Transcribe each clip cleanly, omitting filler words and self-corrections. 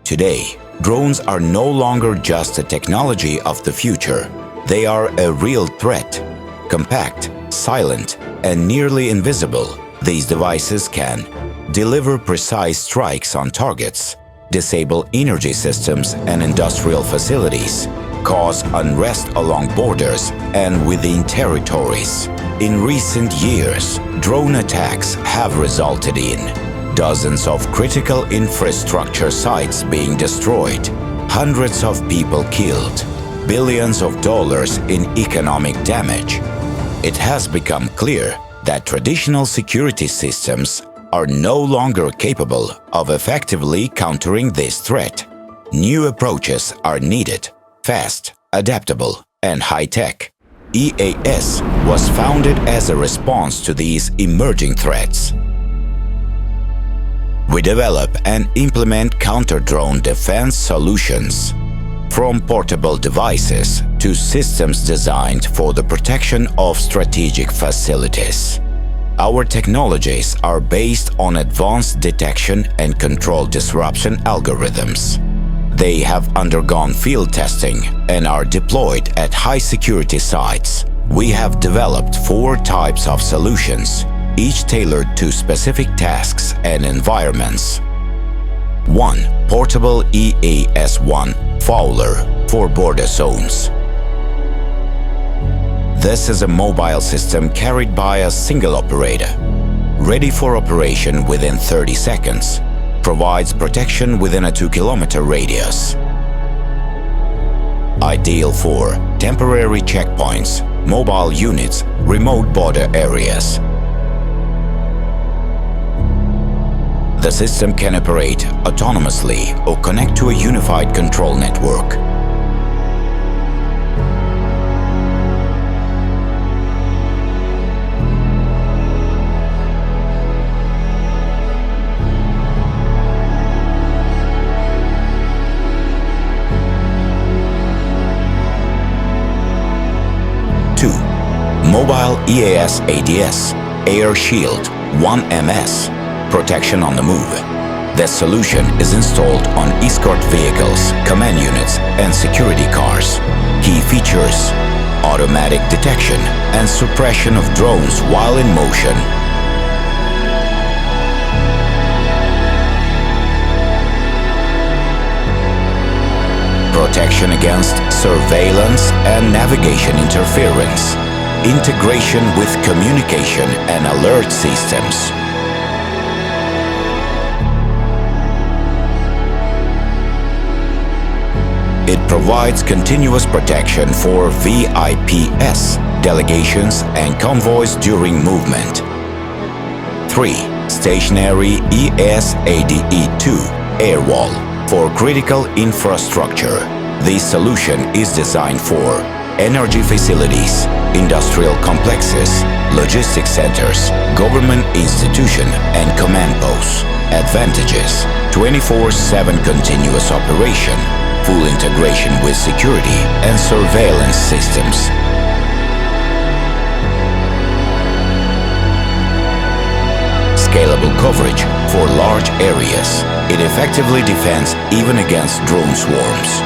Today, drones are no longer just a technology of the future. They are a real threat. Compact, silent, and nearly invisible, these devices can deliver precise strikes on targets, disable energy systems and industrial facilities, cause unrest along borders and within territories. In recent years, drone attacks have resulted in dozens of critical infrastructure sites being destroyed, hundreds of people killed, billions of dollars in economic damage. It has become clear that traditional security systems are no longer capable of effectively countering this threat. New approaches are needed, fast, adaptable, and high-tech. EAS was founded as a response to these emerging threats. We develop and implement counter-drone defense solutions, from portable devices to systems designed for the protection of strategic facilities. Our technologies are based on advanced detection and control disruption algorithms. They have undergone field testing and are deployed at high-security sites. We have developed 4 types of solutions, each tailored to specific tasks and environments. 1. Portable EAS-1 Fowler for border zones. This is a mobile system carried by a single operator, ready for operation within 30 seconds, provides protection within a 2-kilometer radius. Ideal for temporary checkpoints, mobile units, remote border areas. The system can operate autonomously or connect to a unified control network. Mobile EAS ADS, Air Shield 1MS, protection on the move. This solution is installed on escort vehicles, command units, and security cars. Key features: automatic detection and suppression of drones while in motion. Protection against surveillance and navigation interference. Integration with communication and alert systems. It provides continuous protection for VIPs, delegations and convoys during movement. 3. Stationary EAS ADE-2 Airwall for critical infrastructure. This solution is designed for energy facilities, industrial complexes, logistics centers, government institution and command posts. Advantages: 24/7 continuous operation, full integration with security and surveillance systems. Scalable coverage for large areas. It effectively defends even against drone swarms.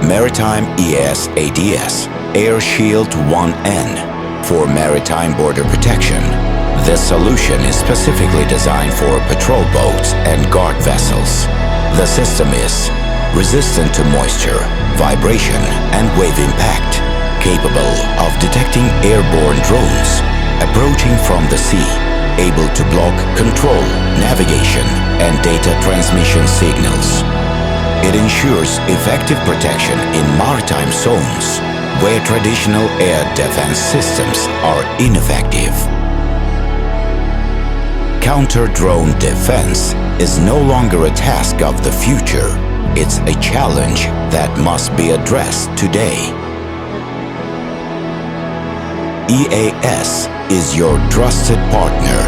Maritime EAS ADS Air Shield 1N for maritime border protection. This solution is specifically designed for patrol boats and guard vessels. The system is resistant to moisture, vibration, and wave impact, capable of detecting airborne drones approaching from the sea, able to block control, navigation, and data transmission signals. It ensures effective protection in maritime zones where traditional air defense systems are ineffective. Counter-drone defense is no longer a task of the future. It's a challenge that must be addressed today. EAS is your trusted partner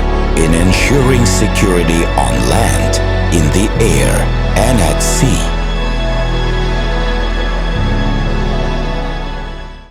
in ensuring security on land, in the air, and at sea.